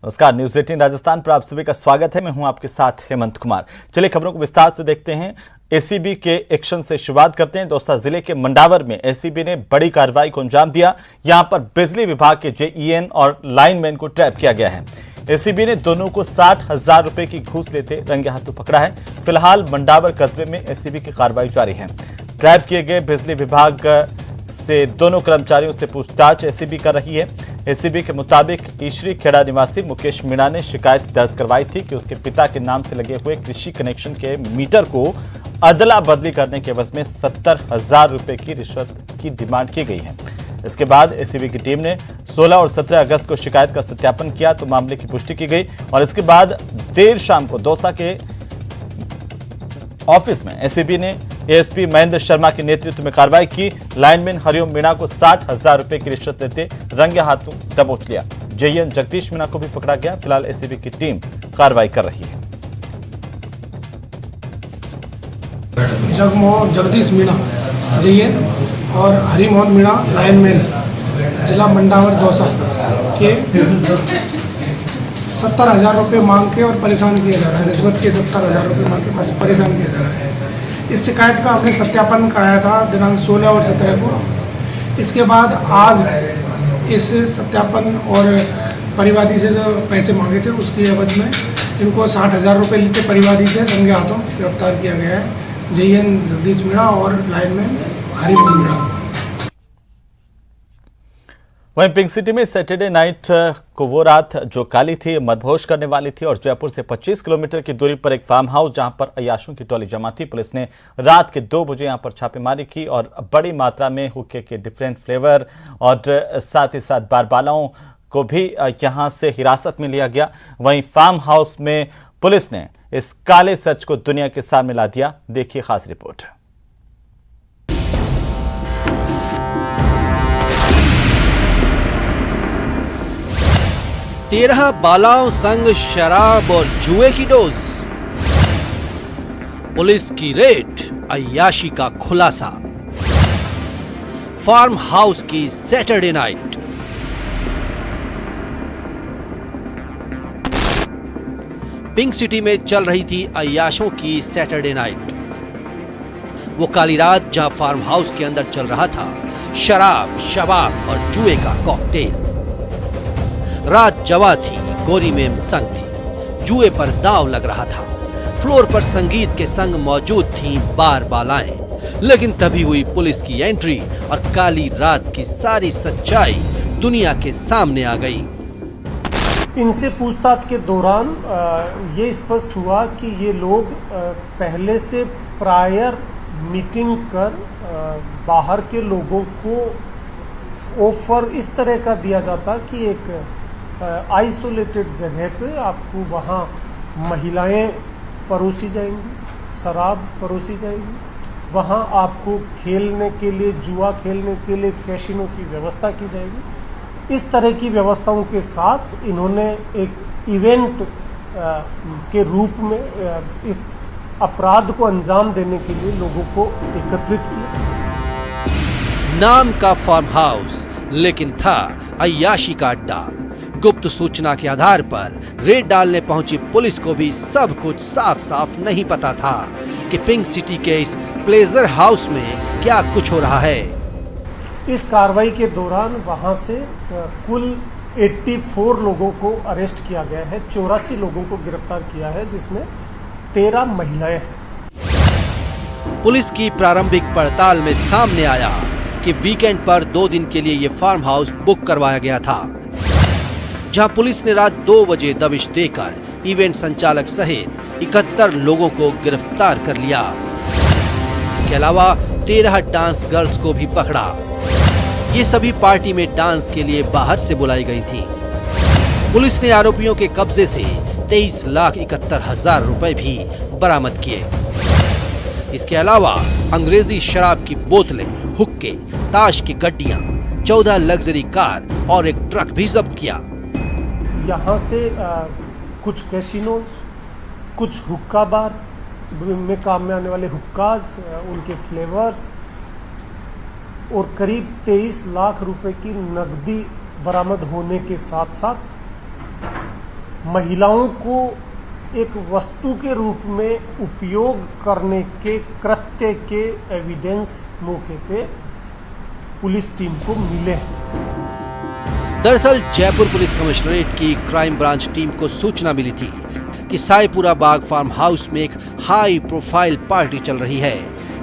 नमस्कार, न्यूज 18 राजस्थान पर आप सभी का स्वागत है। मैं हूं आपके साथ हेमंत कुमार। चलिए खबरों को विस्तार से देखते हैं। एसीबी के एक्शन से शुरुआत करते हैं। दौसा जिले के मंडावर में एसीबी ने बड़ी कार्रवाई को अंजाम दिया। यहां पर बिजली विभाग के जेईएन और लाइनमैन को ट्रैप किया गया है। एसीबी ने दोनों को 60,000 रुपए की घूस लेते रंगे हाथों पकड़ा है। फिलहाल मंडावर कस्बे में एसीबी की कार्रवाई जारी है। ट्रैप किए गए बिजली विभाग से दोनों कर्मचारियों से पूछताछ एसीबी कर रही है। एसीबी के मुताबिक ईश्वरी खेड़ा निवासी मुकेश मीणा ने शिकायत दर्ज करवाई थी कि उसके पिता के नाम से लगे हुए कृषि कनेक्शन के मीटर को अदला बदली करने के एवज में 70,000 रुपए की रिश्वत की डिमांड की गई है। इसके बाद एसीबी की टीम ने 16 और 17 अगस्त को शिकायत का सत्यापन किया तो मामले की पुष्टि की गई और इसके बाद देर शाम को दौसा के ऑफिस में एसीबी ने एएसपी महेंद्र शर्मा के नेतृत्व में कार्रवाई की। लाइनमैन हरिओम मीणा को 60,000 रुपए की रिश्वत लेते रंगे हाथों दबोच लिया। जेईएन जगदीश मीणा को भी पकड़ा गया। फिलहाल एसीबी की टीम कार्रवाई कर रही है। जगदीश मीणा जेईएन और हरिमोहन मीणा लाइनमैन जिला मंडावर दौसा के 70,000 रुपये मांग के और परेशान किया जा रहा है। रिश्वत के 70,000 रुपये मांग के परेशान किया जा रहा है। इस शिकायत का हमने सत्यापन कराया था दिनांक 16 और 17 को। इसके बाद आज इस सत्यापन और परिवादी से जो पैसे मांगे थे उसकी एवज में इनको 60,000 रुपये लेते परिवादी से रंगे हाथों गिरफ्तार किया गया है। जेईएन जगदीश मीणा और लाइनमैन हरिमोहन मीणा। वहीं पिंक सिटी में सैटरडे नाइट को वो रात जो काली थी, मदहोश करने वाली थी और जयपुर से 25 किलोमीटर की दूरी पर एक फार्म हाउस जहां पर अय्याशों की टोली जमा थी। पुलिस ने रात के 2 बजे यहां पर छापेमारी की और बड़ी मात्रा में हुक्के के डिफरेंट फ्लेवर और साथ ही साथ बारबालाओं को भी यहां से हिरासत में लिया गया। वहीं फार्म हाउस में पुलिस ने इस काले सच को दुनिया के सामने ला दिया। देखिए खास रिपोर्ट। तेरह बालाओं संग शराब और जुए की डोज। पुलिस की रेड, अय्याशी का खुलासा। फार्म हाउस की सैटरडे नाइट। पिंक सिटी में चल रही थी अय्याशों की सैटरडे नाइट। वो काली रात जहां फार्म हाउस के अंदर चल रहा था शराब, शबाब और जुए का कॉकटेल। रात जवा थी, गोरी मेम संग थी, जुए पर दांव लग रहा था। फ्लोर पर संगीत के संग मौजूद थीं बारबालाएं। लेकिन तभी हुई पुलिस की एंट्री और काली रात की सारी सच्चाई दुनिया के सामने आ गई। इनसे पूछताछ के दौरान ये स्पष्ट हुआ कि ये लोग पहले से प्रायर मीटिंग कर बाहर के लोगों को ऑफर इस तरह का दिया जाता कि एक आइसोलेटेड जगह पे आपको वहाँ महिलाएं परोसी जाएंगी, शराब परोसी जाएगी, वहाँ आपको खेलने के लिए, जुआ खेलने के लिए कैसीनो की व्यवस्था की जाएगी। इस तरह की व्यवस्थाओं के साथ इन्होंने एक इवेंट के रूप में इस अपराध को अंजाम देने के लिए लोगों को एकत्रित किया। नाम का फार्म हाउस लेकिन था अय्याशी का अड्डा। गुप्त सूचना के आधार पर रेड डालने पहुंची पुलिस को भी सब कुछ साफ साफ नहीं पता था कि पिंक सिटी के इस प्लेजर हाउस में क्या कुछ हो रहा है। इस कार्रवाई के दौरान वहां से कुल 84 लोगों को अरेस्ट किया गया है। 84 लोगों को गिरफ्तार किया है, जिसमें 13 महिलाएं हैं। पुलिस की प्रारंभिक पड़ताल में सामने आया कि वीकेंड पर 2 दिन के लिए यह फार्म हाउस बुक करवाया गया था, जहां पुलिस ने रात 2 बजे दबिश देकर इवेंट संचालक सहित 71 लोगों को गिरफ्तार कर लिया। इसके अलावा 13 डांस गर्ल्स को भी पकड़ा। ये सभी पार्टी में डांस के लिए बाहर से बुलाई गई थी। पुलिस ने आरोपियों के कब्जे से 23,71,000 रुपए भी बरामद किए। इसके अलावा अंग्रेजी शराब की बोतलें, हुक्के, ताश की गड्डियां, 14 लग्जरी कार और एक ट्रक भी जब्त किया। यहाँ से कुछ कैसीनोज, कुछ हुक्का बार में काम में आने वाले हुक्काज, उनके फ्लेवर्स और करीब 23 लाख रुपए की नकदी बरामद होने के साथ साथ महिलाओं को एक वस्तु के रूप में उपयोग करने के कृत्य के एविडेंस मौके पे पुलिस टीम को मिले हैं। दरअसल जयपुर पुलिस कमिश्नरेट की क्राइम ब्रांच टीम को सूचना मिली थी कि साईपुरा बाग फार्म हाउस में एक हाई प्रोफाइल पार्टी चल रही है,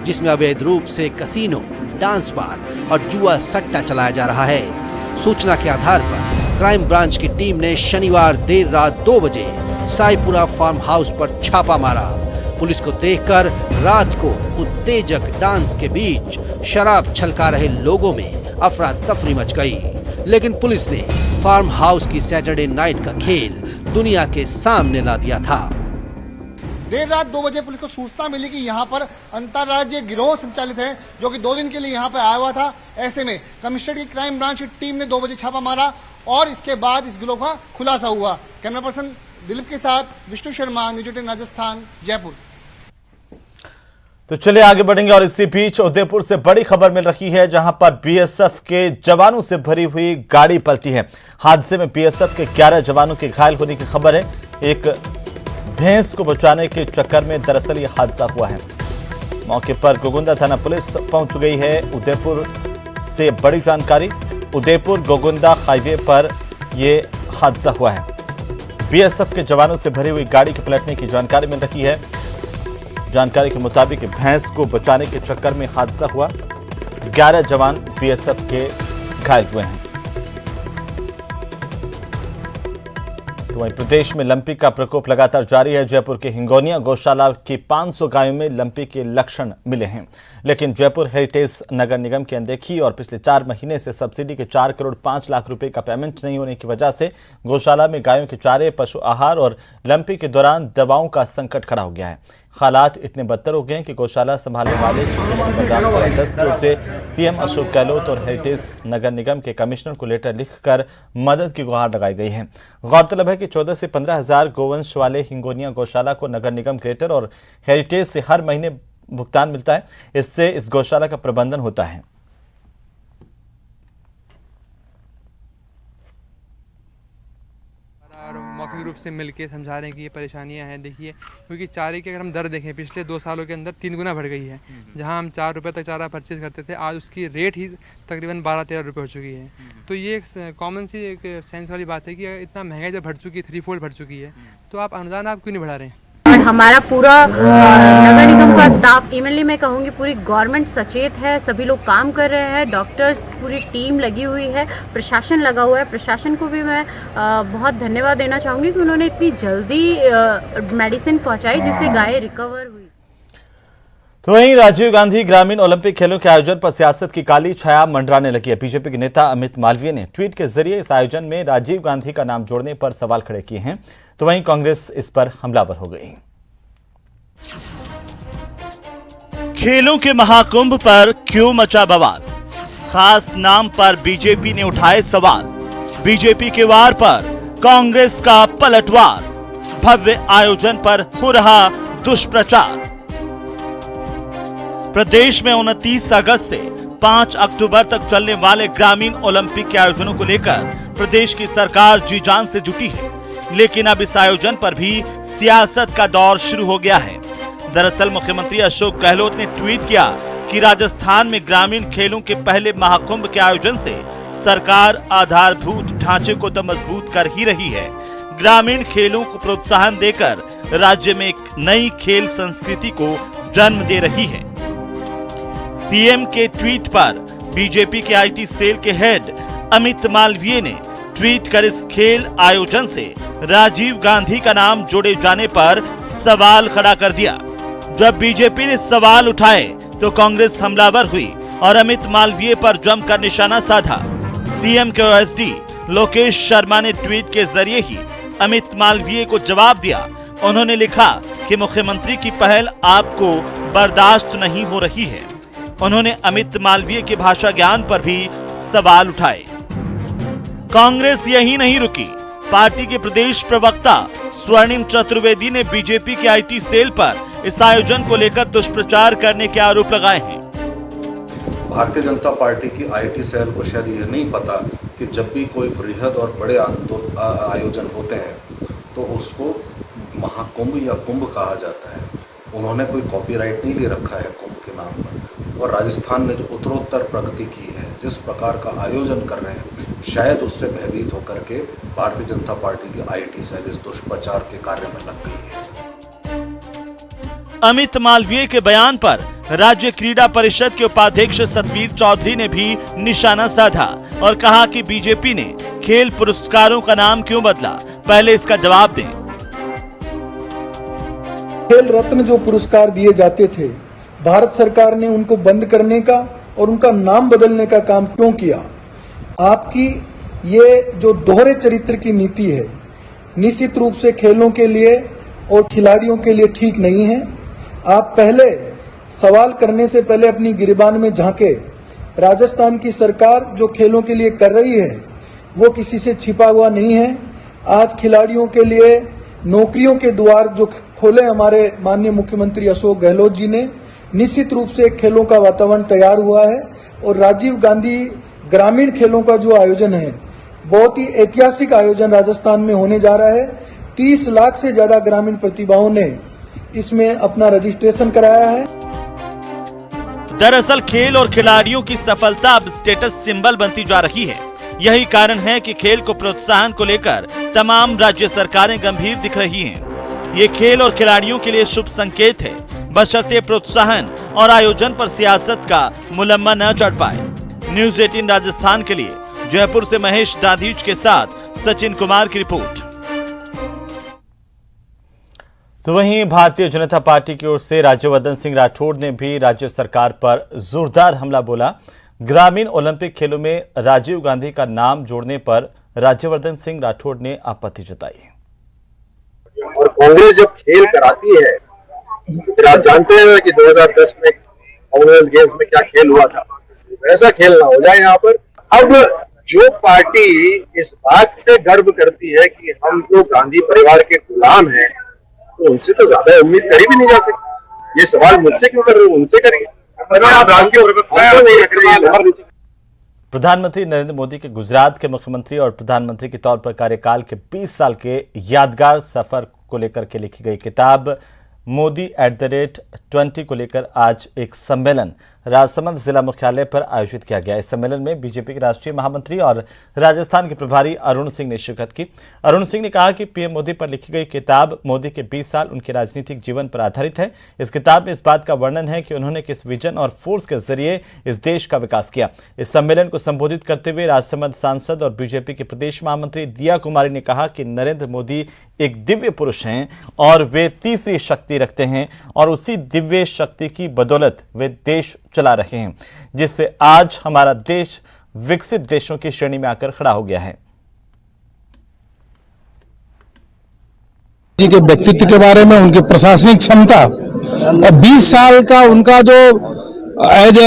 जिसमें अवैध रूप से कसीनो, डांस बार और जुआ सट्टा चलाया जा रहा है। सूचना के आधार पर क्राइम ब्रांच की टीम ने शनिवार देर रात 2 बजे साईपुरा फार्म हाउस पर छापा मारा। पुलिस को देखकर रात को उत्तेजक डांस के बीच शराब छलका रहे लोगों में अफरा तफरी मच गई, लेकिन पुलिस ने फार्म हाउस की सैटरडे नाइट का खेल दुनिया के सामने ला दिया था। देर रात 2 बजे पुलिस को सूचना मिली कि यहाँ पर अंतर्राज्यीय गिरोह संचालित है, जो कि 2 दिन के लिए यहाँ पर आया हुआ था। ऐसे में कमिश्नरेट की क्राइम ब्रांच की टीम ने 2 बजे छापा मारा और इसके बाद इस गिरोह का खुलासा हुआ। कैमरा पर्सन दिलीप के साथ विष्णु शर्मा, न्यूज़ 18 राजस्थान, जयपुर। तो चलिए आगे बढ़ेंगे और इसी बीच उदयपुर से बड़ी खबर मिल रही है, जहां पर बीएसएफ के जवानों से भरी हुई गाड़ी पलटी है। हादसे में बीएसएफ के 11 जवानों के घायल होने की खबर है। एक भैंस को बचाने के चक्कर में दरअसल ये हादसा हुआ है। मौके पर गोगुंदा थाना पुलिस पहुंच गई है। उदयपुर से बड़ी जानकारी, उदयपुर गोगुंदा हाईवे पर यह हादसा हुआ है। बीएसएफ के जवानों से भरी हुई गाड़ी के पलटने की जानकारी मिल रही है। जानकारी के मुताबिक भैंस को बचाने के चक्कर में हादसा हुआ। 11 जवान बीएसएफ के घायल हुए हैं। तो वहीं प्रदेश में लंपी का प्रकोप लगातार जारी है। जयपुर के हिंगोनिया गौशाला की 500 गायों में लंपी के लक्षण मिले हैं, लेकिन जयपुर हेरिटेज नगर निगम की अनदेखी और पिछले 4 महीने से सब्सिडी के 4 करोड़ 5 लाख रुपए का पेमेंट नहीं होने की वजह से गौशाला में गायों के चारे, पशु आहार और लंपी के दौरान दवाओं का संकट खड़ा हो गया है। हालात इतने बदतर हो गए हैं कि गौशाला संभालने वाले ट्रस्ट की ओर से सीएम अशोक गहलोत और हेरिटेज नगर निगम के कमिश्नर को लेटर लिखकर मदद की गुहार लगाई गई है। गौरतलब है कि 14 से 15 हजार गोवंश वाले हिंगोनिया गौशाला को नगर निगम ग्रेटर और हेरिटेज से हर महीने भुगतान मिलता है। इससे इस गौशाला का प्रबंधन होता है। और मौखिक रूप से मिलके समझा रहे हैं कि ये परेशानियां हैं। देखिए, क्योंकि चारे की अगर हम दर देखें, पिछले 2 सालों के अंदर 3 गुना बढ़ गई है। जहां हम 4 रुपये तक चारा परचेज करते थे, आज उसकी रेट ही तकरीबन 12-13 रुपये हो चुकी है। तो ये एक कॉमन सी एक सेंस वाली बात है कि इतना महंगाई जब बढ़ चुकी है, 3-4 बढ़ चुकी है, तो आप अनुदान आप क्यों नहीं बढ़ा रहे हैं? और हमारा पूरा नगर निगम का स्टाफ, इवनली मैं कहूँगी पूरी गवर्नमेंट सचेत है। सभी लोग काम कर रहे हैं, डॉक्टर्स पूरी टीम लगी हुई है, प्रशासन लगा हुआ है। प्रशासन को भी मैं बहुत धन्यवाद देना चाहूँगी कि उन्होंने इतनी जल्दी मेडिसिन पहुँचाई जिससे गाय रिकवर हुई। तो वहीं राजीव गांधी ग्रामीण ओलंपिक खेलों के आयोजन पर सियासत की काली छाया मंडराने लगी है। बीजेपी के नेता अमित मालवीय ने ट्वीट के जरिए इस आयोजन में राजीव गांधी का नाम जोड़ने पर सवाल खड़े किए हैं। तो वहीं कांग्रेस इस पर हमलावर हो गई। खेलों के महाकुंभ पर क्यों मचा बवाल? खास नाम पर बीजेपी ने उठाए सवाल। बीजेपी के वार पर कांग्रेस का पलटवार। भव्य आयोजन पर हो रहा दुष्प्रचार। प्रदेश में 29 अगस्त से 5 अक्टूबर तक चलने वाले ग्रामीण ओलंपिक के आयोजनों को लेकर प्रदेश की सरकार जी जान से जुटी है, लेकिन अब इस आयोजन पर भी सियासत का दौर शुरू हो गया है। दरअसल मुख्यमंत्री अशोक गहलोत ने ट्वीट किया कि राजस्थान में ग्रामीण खेलों के पहले महाकुंभ के आयोजन से सरकार आधारभूत ढांचे को तो मजबूत कर ही रही है, ग्रामीण खेलों को प्रोत्साहन देकर राज्य में एक नई खेल संस्कृति को जन्म दे रही है। सीएम के ट्वीट पर बीजेपी के आईटी सेल के हेड अमित मालवीय ने ट्वीट कर इस खेल आयोजन से राजीव गांधी का नाम जोड़े जाने पर सवाल खड़ा कर दिया। जब बीजेपी ने सवाल उठाए तो कांग्रेस हमलावर हुई और अमित मालवीय पर जमकर निशाना साधा। सीएम के ओएसडी लोकेश शर्मा ने ट्वीट के जरिए ही अमित मालवीय को जवाब दिया। उन्होंने लिखा कि मुख्यमंत्री की पहल आपको बर्दाश्त नहीं हो रही है। उन्होंने अमित मालवीय के भाषा ज्ञान पर भी सवाल उठाए। कांग्रेस यही नहीं रुकी। पार्टी के प्रदेश प्रवक्ता स्वर्णिम चतुर्वेदी ने बीजेपी के आईटी सेल पर इस आयोजन को लेकर दुष्प्रचार करने के आरोप लगाए हैं। भारतीय जनता पार्टी की आईटी सेल को शायद यह नहीं पता कि जब भी कोई वृहद और बड़े आयोजन होते हैं तो उसको महाकुंभ या कुंभ कहा जाता है। उन्होंने कोई कॉपीराइट नहीं ले रखा है कुंभ के नाम पर। और राजस्थान ने जो उत्तरोत्तर प्रगति की है, जिस प्रकार का आयोजन कर रहे हैं, शायद उससे भयभीत होकर के भारतीय जनता पार्टी की आईटी सेल इस दुष्प्रचार के कार्य में लग गई है। अमित मालवीय के बयान पर राज्य क्रीड़ा परिषद के उपाध्यक्ष सतवीर चौधरी ने भी निशाना साधा और कहा कि बीजेपी ने खेल पुरस्कारों का नाम क्यों बदला, पहले इसका जवाब दें। खेल रत्न जो पुरस्कार दिए जाते थे, भारत सरकार ने उनको बंद करने का और उनका नाम बदलने का काम क्यों किया? आपकी ये जो दोहरे चरित्र की नीति है, निश्चित रूप से खेलों के लिए और खिलाड़ियों के लिए ठीक नहीं है। आप पहले सवाल करने से पहले अपनी गिरबान में झांके। राजस्थान की सरकार जो खेलों के लिए कर रही है वो किसी से छिपा हुआ नहीं है। आज खिलाड़ियों के लिए नौकरियों के द्वार जो खोले हमारे माननीय मुख्यमंत्री अशोक गहलोत जी ने, निश्चित रूप से खेलों का वातावरण तैयार हुआ है। और राजीव गांधी ग्रामीण खेलों का जो आयोजन है, बहुत ही ऐतिहासिक आयोजन राजस्थान में होने जा रहा है। 30 लाख से ज्यादा ग्रामीण प्रतिभाओं ने इसमें अपना रजिस्ट्रेशन कराया है। दरअसल खेल और खिलाड़ियों की सफलता अब स्टेटस सिंबल बनती जा रही है। यही कारण है कि खेल को प्रोत्साहन को लेकर तमाम राज्य सरकारें गंभीर दिख रही हैं। ये खेल और खिलाड़ियों के लिए शुभ संकेत है, बशर्ते प्रोत्साहन और आयोजन पर सियासत का मुलम्मा न चढ़ पाए। न्यूज़ 18 राजस्थान के लिए जयपुर से महेश दाधीच के साथ सचिन कुमार की रिपोर्ट। तो वहीं भारतीय जनता पार्टी की ओर से राज्यवर्धन सिंह राठौड़ ने भी राज्य सरकार पर जोरदार हमला बोला। ग्रामीण ओलंपिक खेलों में राजीव गांधी का नाम जोड़ने पर राज्यवर्धन सिंह राठौड़ ने आपत्ति जताई। और कांग्रेस जब खेल कराती है, फिर आप जानते हैं कि 2010 में कॉमनवेल्थ गेम्स में क्या खेल हुआ था, वैसा खेल ना हो जाए यहाँ पर। अब जो पार्टी इस बात से गर्व करती है कि हम जो गांधी परिवार के गुलाम हैं, तो उनसे तो ज्यादा उम्मीद करी भी नहीं जा सकती। ये सवाल मुझसे क्यों कर रहे हो, उनसे करिए। प्रधानमंत्री नरेंद्र मोदी के गुजरात के मुख्यमंत्री और प्रधानमंत्री के तौर पर कार्यकाल के 20 साल के यादगार सफर को लेकर के लिखी गई किताब मोदी @20 को लेकर आज एक सम्मेलन राजसमंद जिला मुख्यालय पर आयोजित किया गया। इस सम्मेलन में बीजेपी के राष्ट्रीय महामंत्री और राजस्थान के प्रभारी अरुण सिंह ने शिरकत की। अरुण सिंह ने कहा कि पीएम मोदी पर लिखी गई किताब मोदी के 20 साल उनके राजनीतिक जीवन पर आधारित है। इस किताब में इस बात का वर्णन है कि उन्होंने किस विजन और फोर्स के जरिए इस देश का विकास किया। इस सम्मेलन को संबोधित करते हुए राजसमंद सांसद और बीजेपी के प्रदेश महामंत्री दिया कुमारी ने कहा कि नरेंद्र मोदी एक दिव्य पुरुष हैं और वे तीसरी शक्ति रखते हैं और उसी दिव्य शक्ति की बदौलत वे देश चला रहे हैं, जिससे आज हमारा देश विकसित देशों की श्रेणी में आकर खड़ा हो गया है। जी के व्यक्तित्व के बारे में, उनकी प्रशासनिक क्षमता और 20 साल का उनका जो एज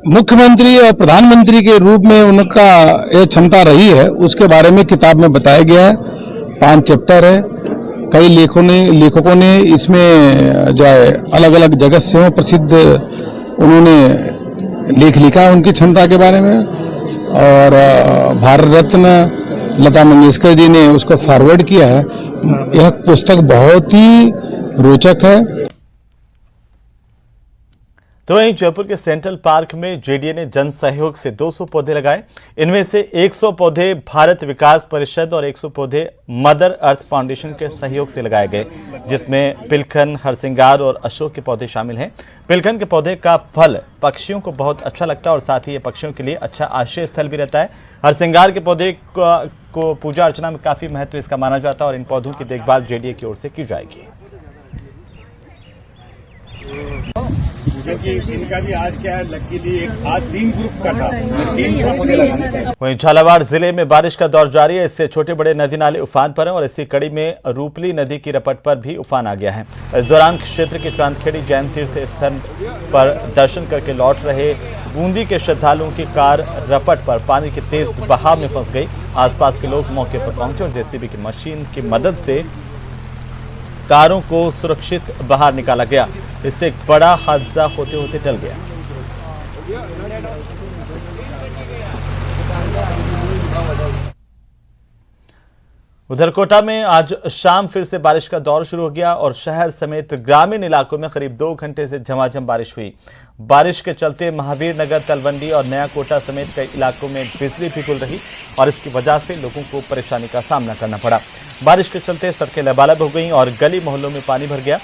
मुख्यमंत्री और प्रधानमंत्री के रूप में उनका ये क्षमता रही है, उसके बारे में किताब में बताया गया है। 5 चैप्टर है। कई लेखकों ने इसमें जो है अलग अलग जगत से प्रसिद्ध उन्होंने लेख लिखा उनकी क्षमता के बारे में। और भारत रत्न लता मंगेशकर जी ने उसको फॉरवर्ड किया है। यह पुस्तक बहुत ही रोचक है। तो वहीं जयपुर के सेंट्रल पार्क में जेडीए ने जन सहयोग से 200 पौधे लगाए। इनमें से 100 पौधे भारत विकास परिषद और 100 पौधे मदर अर्थ फाउंडेशन के सहयोग से लगाए गए, जिसमें पिलखन, हरसिंगार और अशोक के पौधे शामिल हैं। पिलखन के पौधे का फल पक्षियों को बहुत अच्छा लगता है और साथ ही ये पक्षियों के लिए अच्छा आश्रय स्थल भी रहता है। हरसिंगार के पौधे को पूजा अर्चना में काफी महत्व इसका माना जाता है और इन पौधों की देखभाल जेडीए की ओर से की जाएगी। इनका भी आज क्या है, लकीली आज 3 ग्रुप का था, 3 पौधे लगाने थे। वहीं झालावाड़ जिले में बारिश का दौर जारी है। इससे छोटे बड़े नदी नाले उफान पर हैं और इसी कड़ी में रूपली नदी की रपट पर भी उफान आ गया है। इस दौरान क्षेत्र के चांदखेड़ी जैन तीर्थ स्थल पर दर्शन करके लौट रहे बूंदी के श्रद्धालुओं की कार रपट पर पानी के तेज बहाव में फंस गई। आसपास के लोग मौके पर पहुंचे और जेसीबी की मशीन की मदद से कारों को सुरक्षित बाहर निकाला गया। इससे एक बड़ा हादसा होते होते टल गया। उधर कोटा में आज शाम फिर से बारिश का दौर शुरू हो गया और शहर समेत ग्रामीण इलाकों में करीब 2 घंटे से झमाझम बारिश हुई। बारिश के चलते महावीर नगर, तलवंडी और नया कोटा समेत कई इलाकों में बिजली भी गुल रही और इसकी वजह से लोगों को परेशानी का सामना करना पड़ा। बारिश के चलते सड़कें लबालब हो गईं और गली मोहल्लों में पानी भर गया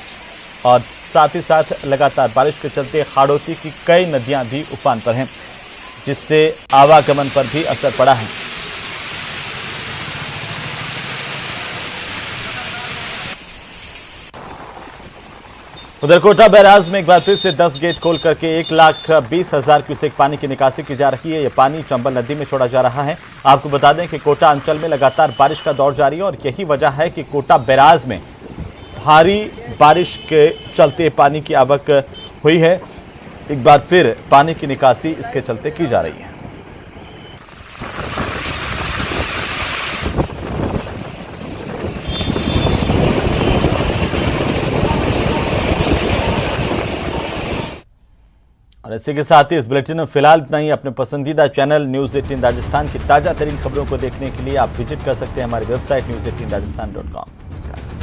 और साथ ही साथ लगातार बारिश के चलते हाड़ौती की कई नदियां भी उफान पर हैं, जिससे आवागमन पर भी असर पड़ा है। उधर कोटा बैराज में एक बार फिर से 10 गेट खोल करके 1,20,000 क्यूसेक पानी की निकासी की जा रही है। ये पानी चंबल नदी में छोड़ा जा रहा है। आपको बता दें कि कोटा अंचल में लगातार बारिश का दौर जारी है और यही वजह है कि कोटा बैराज में भारी बारिश के चलते पानी की आवक हुई है। एक बार फिर पानी की निकासी इसके चलते की जा रही है। और इसी के साथ ही इस बुलेटिन में फिलहाल इतना ही। अपने पसंदीदा चैनल न्यूज़ 18 राजस्थान की ताजा तरीन खबरों को देखने के लिए आप विजिट कर सकते हैं हमारी वेबसाइट news18rajasthan.com।